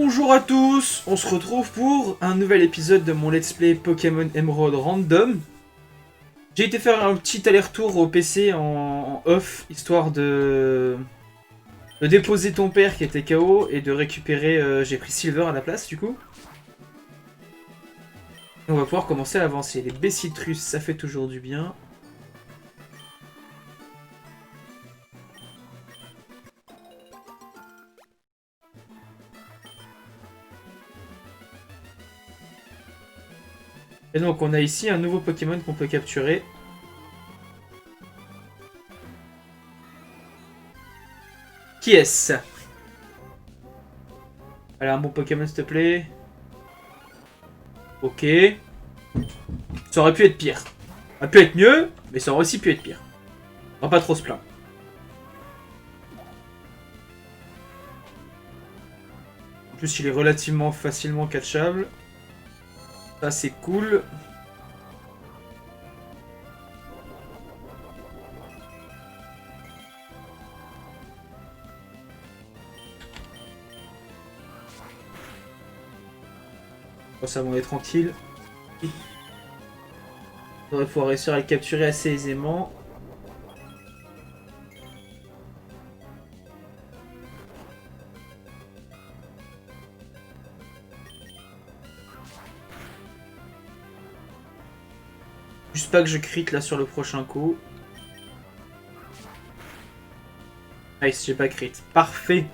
Bonjour à tous, on se retrouve pour un nouvel épisode de mon Let's Play Pokémon Emerald Random. J'ai été faire un petit aller-retour au PC en off, histoire de déposer ton père qui était KO et de récupérer... j'ai pris Silver à la place du coup. Et on va pouvoir commencer à avancer. Les Bessitrus, ça fait toujours du bien. Et donc on a ici un nouveau Pokémon qu'on peut capturer. Qui est-ce? Allez, un bon Pokémon s'il te plaît. Ok. Ça aurait pu être pire. Ça aurait pu être mieux, mais ça aurait aussi pu être pire. On va pas trop se plaindre. En plus, il est relativement facilement catchable. Ça, c'est cool. Bon, ça va, on est tranquille. On devrait pouvoir réussir à le capturer assez aisément. Juste pas que je crit là sur le prochain coup. Nice, j'ai pas crit. Parfait.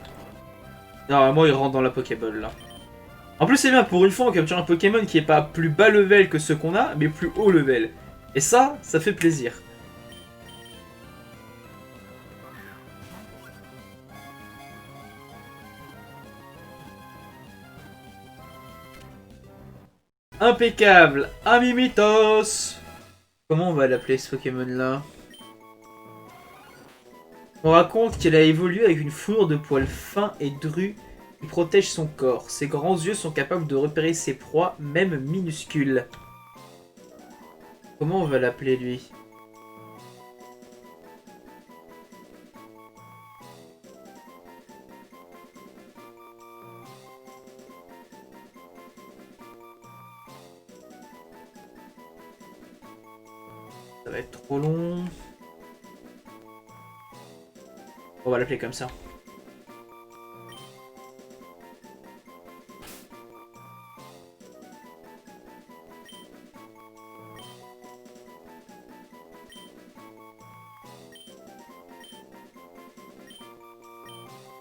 Normalement, il rentre dans la Pokéball là. En plus, c'est bien, pour une fois, on capture un Pokémon qui est pas plus bas level que ceux qu'on a, mais plus haut level. Et ça fait plaisir. Impeccable. Amimitos. Comment on va l'appeler ce Pokémon là? On raconte qu'elle a évolué avec une fourrure de poils fins et drus qui protège son corps. Ses grands yeux sont capables de repérer ses proies, même minuscules. Comment on va l'appeler lui? Ça va être trop long. On va l'appeler comme ça.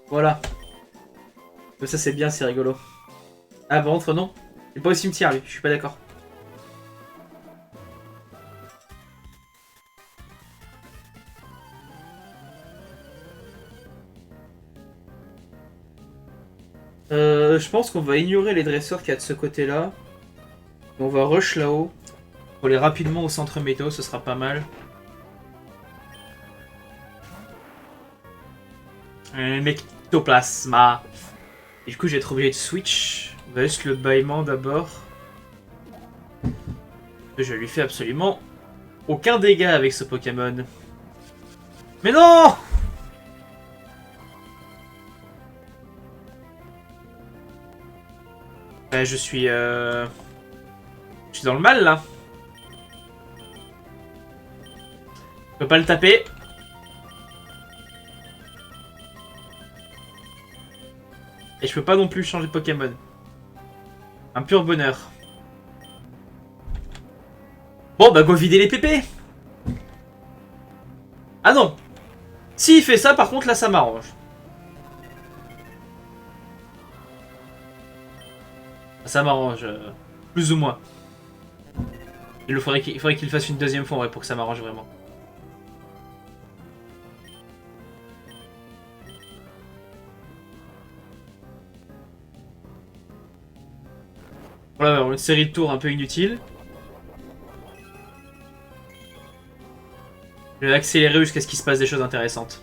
Voilà. Ça c'est bien, c'est rigolo. Ah bah entre non. Il est pas au cimetière lui, je suis pas d'accord. Je pense qu'on va ignorer les dresseurs qu'il y a de ce côté-là. On va rush là-haut. Pour aller rapidement au centre météo, ce sera pas mal. Un ectoplasma. Et du coup, je vais être obligé de switch. On va juste le bâillement d'abord. Je lui fais absolument aucun dégât avec ce Pokémon. Mais non! Je suis dans le mal là. Je peux pas le taper. Et je peux pas non plus changer de Pokémon. Un pur bonheur. Bon bah go vider les pépés. Ah non. S'il fait ça par contre là ça m'arrange. Ça m'arrange. Plus ou moins. Il faudrait qu'il fasse une deuxième fois en vrai pour que ça m'arrange vraiment. Voilà, une série de tours un peu inutile. Je vais accélérer jusqu'à ce qu'il se passe des choses intéressantes.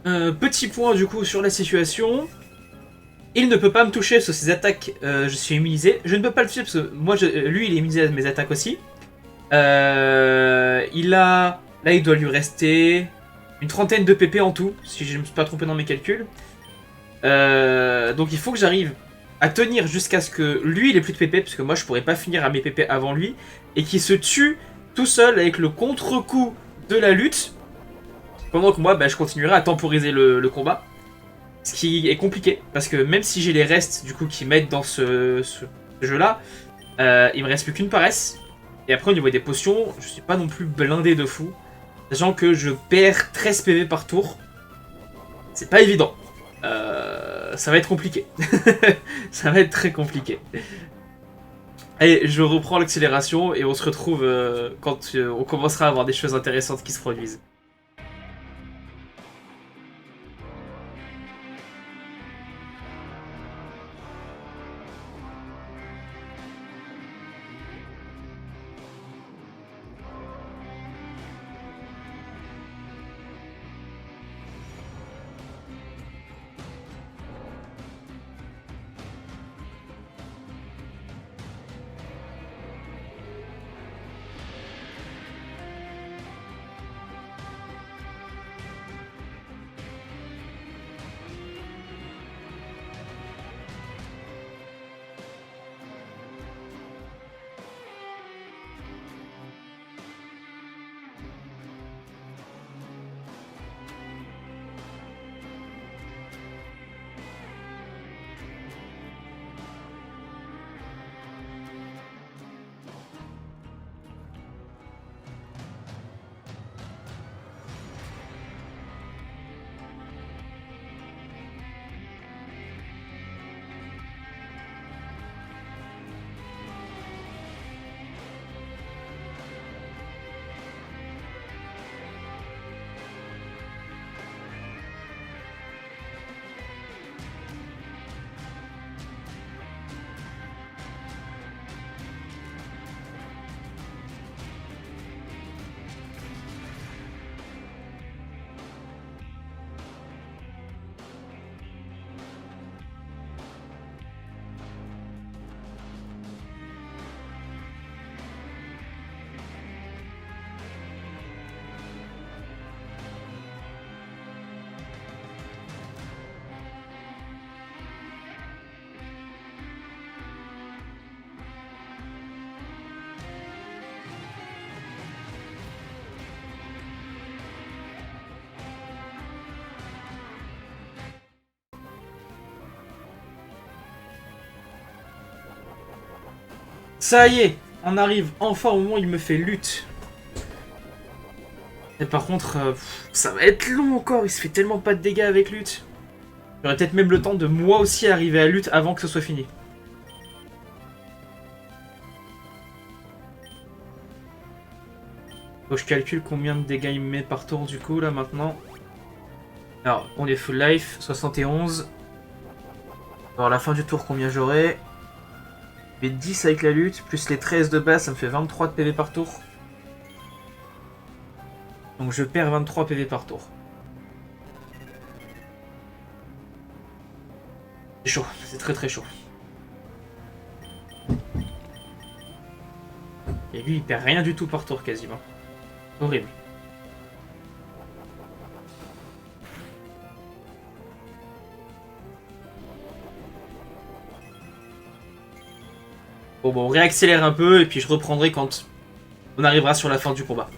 Petit point du coup sur la situation. Il ne peut pas me toucher parce que ses attaques, je suis immunisé. Je ne peux pas le toucher parce que moi, lui, il est immunisé à mes attaques aussi. Il a... Là, il doit lui rester une trentaine de PP en tout, si je ne me suis pas trompé dans mes calculs. Donc il faut que j'arrive à tenir jusqu'à ce que lui, il ait plus de PP, parce que moi, je pourrais pas finir à mes PP avant lui, et qu'il se tue tout seul avec le contre-coup de la lutte, pendant que moi, bah, je continuerai à temporiser le combat. Ce qui est compliqué, parce que même si j'ai les restes du coup qui m'aident dans ce jeu-là, il me reste plus qu'une paresse. Et après, au niveau des potions, je suis pas non plus blindé de fou. Sachant que je perds 13 PV par tour. C'est pas évident. Ça va être compliqué. Ça va être très compliqué. Allez, je reprends l'accélération et on se retrouve quand on commencera à avoir des choses intéressantes qui se produisent. Ça y est, on arrive enfin au moment où il me fait lutte. Et par contre, ça va être long encore, il se fait tellement pas de dégâts avec lutte. J'aurais peut-être même le temps de moi aussi arriver à lutte avant que ce soit fini. Faut que je calcule combien de dégâts il me met par tour du coup là maintenant. Alors, on est full life, 71. Alors à la fin du tour combien j'aurai? Je fais 10 avec la lutte, plus les 13 de base, ça me fait 23 de PV par tour. Donc je perds 23 PV par tour. C'est chaud, c'est très très chaud. Et lui il perd rien du tout par tour quasiment. Horrible. Bon, on réaccélère un peu et puis je reprendrai quand on arrivera sur la fin du combat.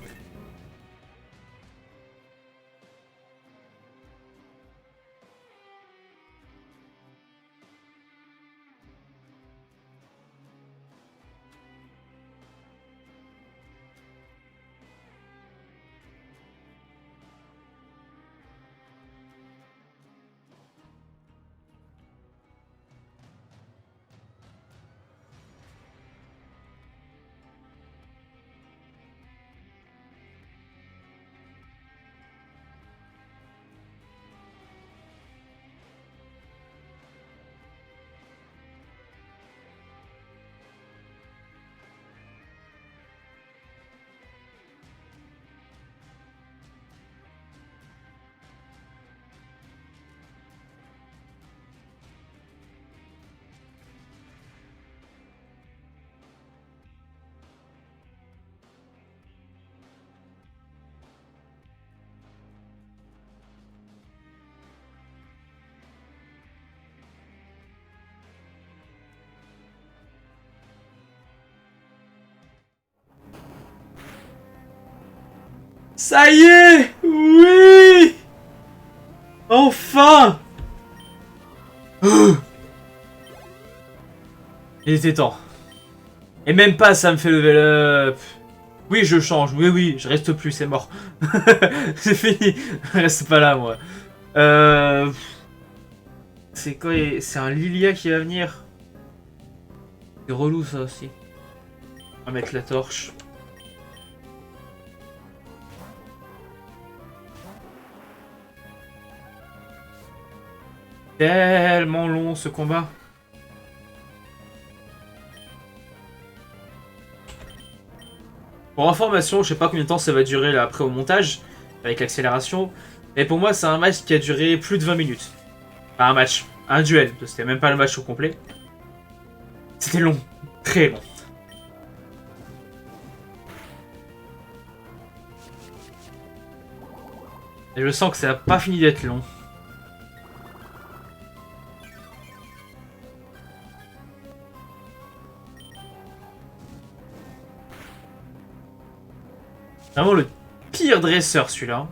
Ça y est! Oui! Enfin! Il était temps. Et même pas ça me fait level up. Oui, je change. Oui, oui, je reste plus, c'est mort. C'est fini. Je reste pas là, moi. C'est quoi? C'est un Lilia qui va venir. C'est relou, ça aussi. On va mettre la torche. Tellement long, ce combat. Pour information, je sais pas combien de temps ça va durer là après au montage, avec l'accélération. Mais pour moi, c'est un match qui a duré plus de 20 minutes. Enfin, un match, un duel. C'était même pas le match au complet. C'était long, très long. Et je sens que ça n'a pas fini d'être long. Vraiment le pire dresseur, celui-là.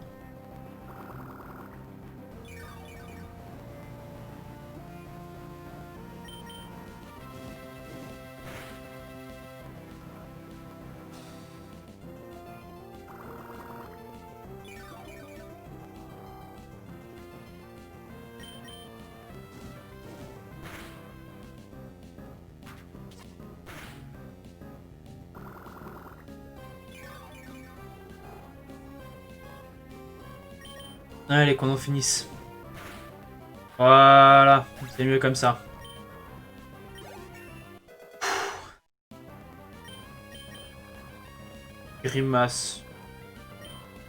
Allez, qu'on en finisse. Voilà, c'est mieux comme ça. Grimace.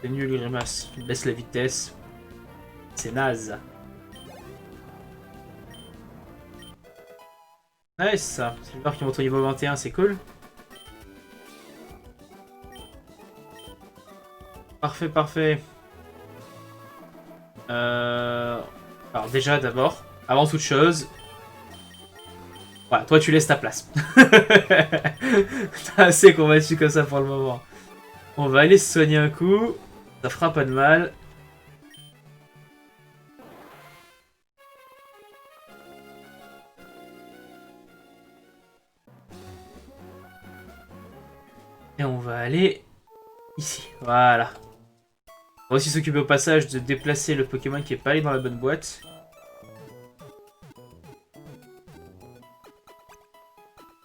C'est nul, Grimace. Tu baisses la vitesse. C'est naze. Nice, ça. C'est le qui monte au niveau 21, c'est cool. Parfait, parfait. Alors déjà, d'abord, avant toute chose... Voilà, toi tu laisses ta place. T'as assez combattu comme ça pour le moment. On va aller se soigner un coup. Ça fera pas de mal. Et on va aller ici. Voilà. On va aussi s'occuper au passage de déplacer le Pokémon qui est pas allé dans la bonne boîte.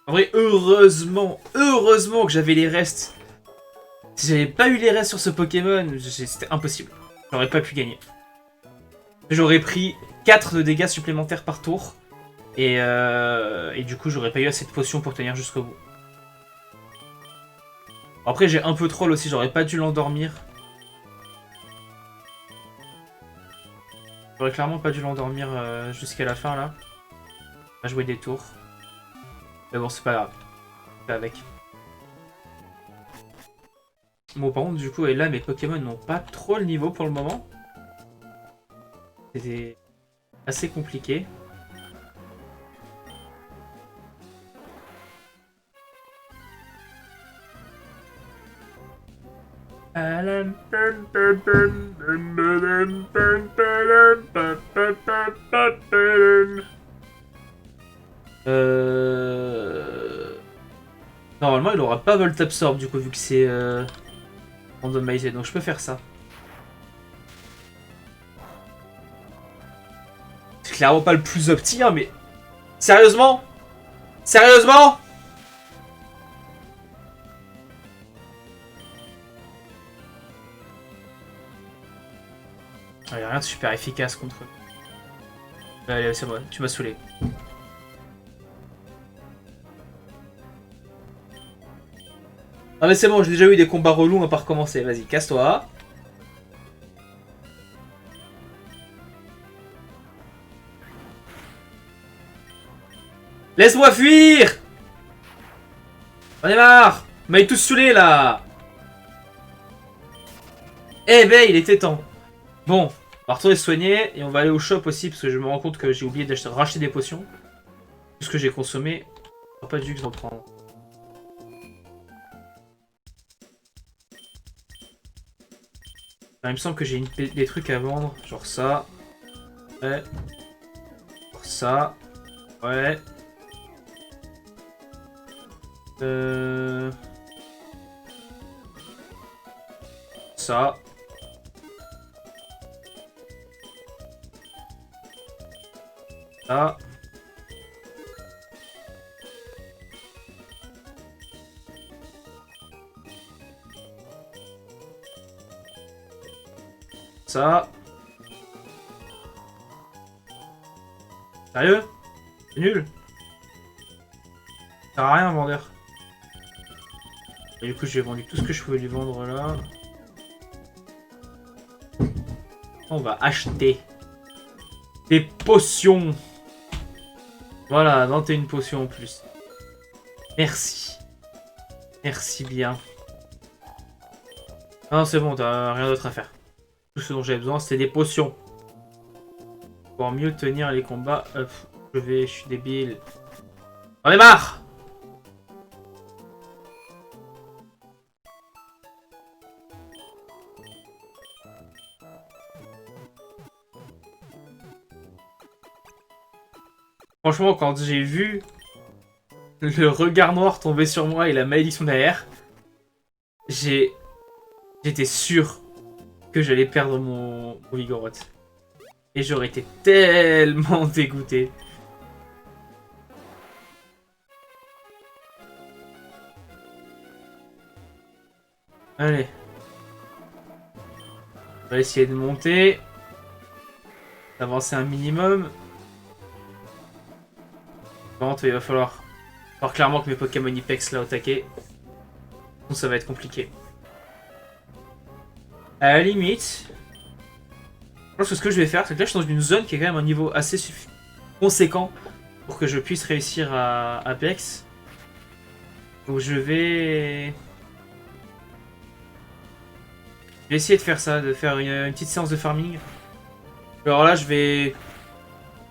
En vrai, heureusement que j'avais les restes. Si j'avais pas eu les restes sur ce Pokémon, c'était impossible. J'aurais pas pu gagner. J'aurais pris 4 de dégâts supplémentaires par tour. Et du coup, j'aurais pas eu assez de potions pour tenir jusqu'au bout. Après, j'ai un peu troll aussi, j'aurais pas dû l'endormir. J'aurais clairement pas dû l'endormir jusqu'à la fin, là. On va jouer des tours. Mais bon, c'est pas grave. C'est avec. Bon, par contre, du coup, et là, mes Pokémon n'ont pas trop le niveau pour le moment. C'était assez compliqué. Normalement, il aura pas Volt Absorb du coup, vu que c'est randomisé, donc je peux faire ça. C'est clairement pas le plus opti, hein, mais... Sérieusement? Sérieusement? Il n'y a rien de super efficace contre eux. Allez, c'est bon, tu m'as saoulé. Ah mais c'est bon, j'ai déjà eu des combats relous, on va pas recommencer. Vas-y, casse-toi. Laisse-moi fuir! On est marre! Vous m'avez tous saoulé là! Eh ben, il était temps. Bon, on va retourner se soigner et on va aller au shop aussi parce que je me rends compte que j'ai oublié d'acheter racheter des potions. Tout ce que j'ai consommé, on pas dû que j'en prendre. il me semble que j'ai des trucs à vendre, genre ça. Ouais. Genre ça. Ouais. Ça. Ça. Ça. Sérieux? C'est nul. Ça sert à rien, vendeur. Et du coup, j'ai vendu tout ce que je pouvais lui vendre là. On va acheter des potions. Voilà, non, t'es une potion en plus. Merci. Merci bien. Non, c'est bon, t'as rien d'autre à faire. Tout ce dont j'avais besoin, c'était des potions. Pour mieux tenir les combats. Je suis débile. On est marre. Franchement, quand j'ai vu le regard noir tomber sur moi et la malédiction derrière, j'étais sûr que j'allais perdre mon Vigoroth. Et j'aurais été tellement dégoûté. Allez. On va essayer de monter. D'avancer un minimum. Par contre, il va falloir clairement que mes Pokémon Ipex là au taquet. Sinon ça va être compliqué. À la limite, je pense que ce que je vais faire, c'est que là je suis dans une zone qui est quand même un niveau assez conséquent pour que je puisse réussir à Apex. Donc je vais essayer de faire ça, de faire une petite séance de farming. Alors là, je vais...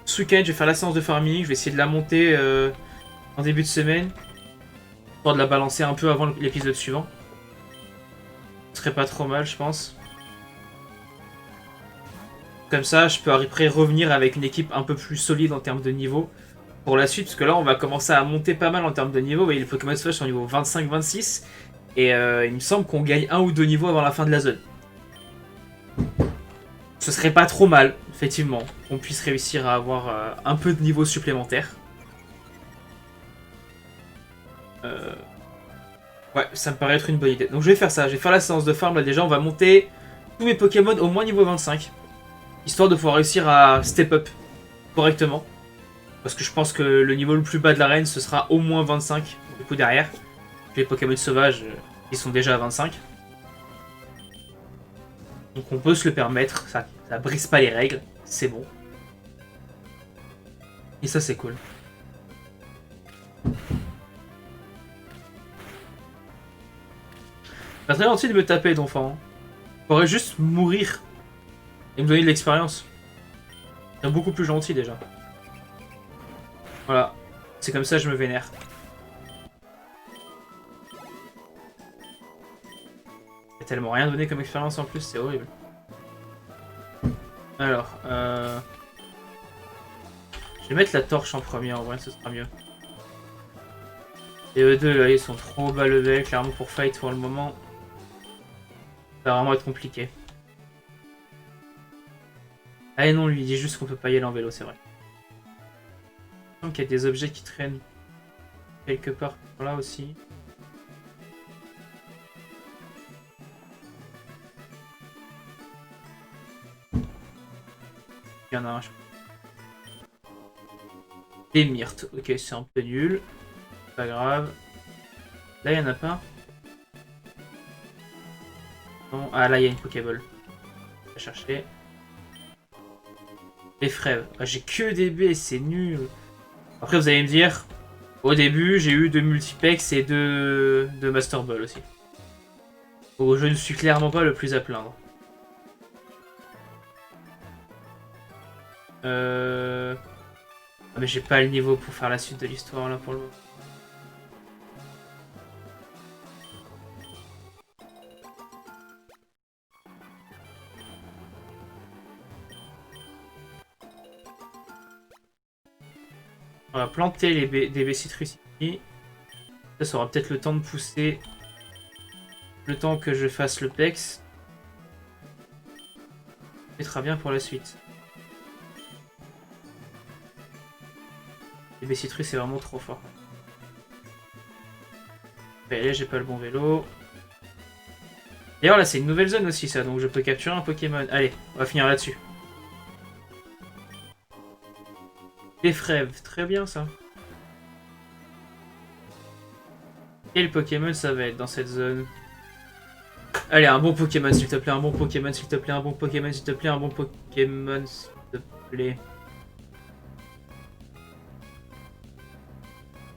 Ce week-end, je vais faire la séance de farming, je vais essayer de la monter en début de semaine. Pour de la balancer un peu avant l'épisode suivant. Ce serait pas trop mal, je pense. Comme ça, je peux après revenir avec une équipe un peu plus solide en termes de niveau pour la suite, parce que là, on va commencer à monter pas mal en termes de niveau. Vous voyez, les Pokémon Sauvage sont au niveau 25-26, et il me semble qu'on gagne 1 ou 2 niveaux avant la fin de la zone. Ce serait pas trop mal, effectivement, qu'on puisse réussir à avoir un peu de niveau supplémentaire. Ouais, ça me paraît être une bonne idée. Donc je vais faire ça, je vais faire la séance de farm là déjà, on va monter tous mes Pokémon au moins niveau 25. Histoire de pouvoir réussir à step up correctement. Parce que je pense que le niveau le plus bas de l'arène, ce sera au moins 25, du coup derrière. Les Pokémon sauvages, ils sont déjà à 25. Donc on peut se le permettre, ça brise pas les règles, c'est bon. Et ça c'est cool. Pas très gentil de me taper d'enfant. Faudrait juste mourir et me donner de l'expérience. C'est beaucoup plus gentil déjà. Voilà. C'est comme ça que je me vénère. Il a tellement rien donné comme expérience en plus, c'est horrible. Alors, je vais mettre la torche en premier, en vrai, ce sera mieux. Et eux deux, là, ils sont trop bas level, clairement, pour fight pour le moment. Ça va vraiment être compliqué. Ah et non, lui, il dit juste qu'on peut pas y aller en vélo, c'est vrai. Donc il y a des objets qui traînent quelque part par là aussi. Il y en a un, je crois. Des myrtes. Ok, c'est un peu nul. Pas grave. Là, il y en a pas. Non. Ah, là, il y a une Pokéball. Je vais chercher. Les frèves. Ah, j'ai que des B, c'est nul. Après, vous allez me dire, au début, j'ai eu 2 multipex et 2 Master Ball aussi. Donc, je ne suis clairement pas le plus à plaindre. Ah, mais j'ai pas le niveau pour faire la suite de l'histoire là pour le moment. On va planter des baies citrus ici. Ça aura peut-être le temps de pousser. Le temps que je fasse le pex. Ça sera bien pour la suite. Les baies citrus, c'est vraiment trop fort. Là, j'ai pas le bon vélo. D'ailleurs, là, c'est une nouvelle zone aussi, ça. Donc, je peux capturer un Pokémon. Allez, on va finir là-dessus. Les frèves. Très bien, ça. Quel Pokémon ça va être dans cette zone? Allez, un bon Pokémon, s'il te plaît. Un bon Pokémon, s'il te plaît. Un bon Pokémon, s'il te plaît. Un bon Pokémon, s'il te plaît.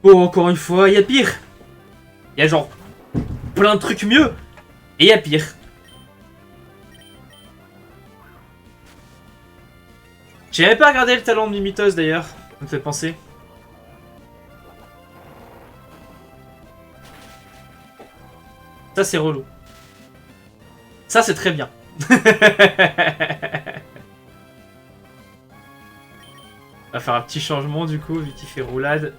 Bon, encore une fois, il y a pire. Il y a genre plein de trucs mieux. Et il y a pire. J'ai même pas regardé le talent de Mimitos d'ailleurs. Ça me fait penser. Ça c'est relou. Ça c'est très bien. On va faire un petit changement du coup, vu qu'il fait roulade.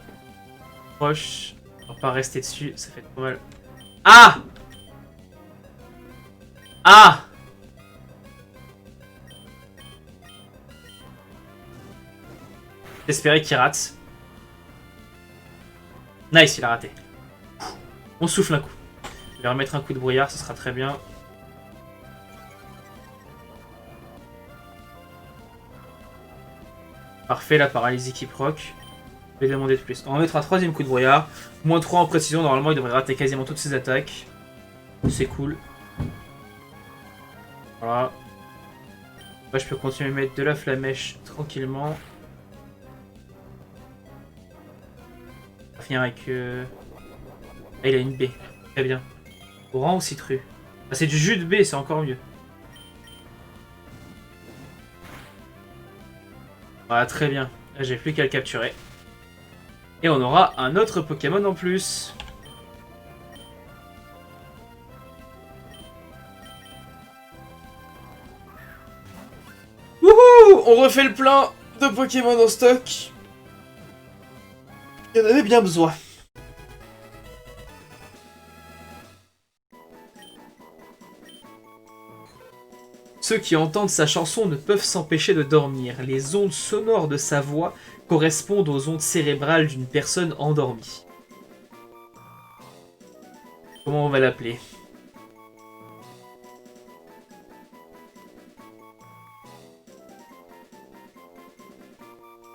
Proche. On va pas rester dessus, ça fait trop mal. Ah! Ah! J'espérais qu'il rate. Nice, il a raté. On souffle un coup. Je vais remettre un coup de brouillard, ce sera très bien. Parfait, la paralysie qui proc. Je vais demander de plus. On va mettre un troisième coup de brouillard. Moins 3 en précision, normalement il devrait rater quasiment toutes ses attaques. C'est cool. Voilà. Là, je peux continuer à mettre de la flamèche tranquillement. On va finir avec... Ah, il a une baie. Très bien. Oran ou citru? Ah, c'est du jus de baie, c'est encore mieux. Voilà, très bien. Là, j'ai plus qu'à le capturer. Et on aura un autre Pokémon en plus. Wouhou! On refait le plein de Pokémon en stock. Il y en avait bien besoin. Ceux qui entendent sa chanson ne peuvent s'empêcher de dormir. Les ondes sonores de sa voix correspondent aux ondes cérébrales d'une personne endormie. Comment on va l'appeler?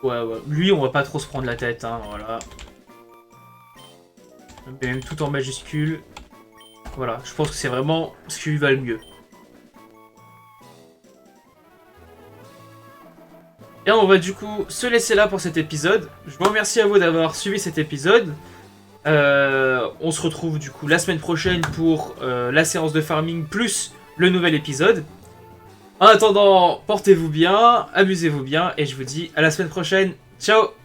Ouais. Lui, on va pas trop se prendre la tête, hein, voilà. Même tout en majuscule. Voilà, je pense que c'est vraiment ce qui lui va le mieux. Et on va du coup se laisser là pour cet épisode. Je vous remercie à vous d'avoir suivi cet épisode. On se retrouve du coup la semaine prochaine pour la séance de farming plus le nouvel épisode. En attendant, portez-vous bien, amusez-vous bien et je vous dis à la semaine prochaine. Ciao!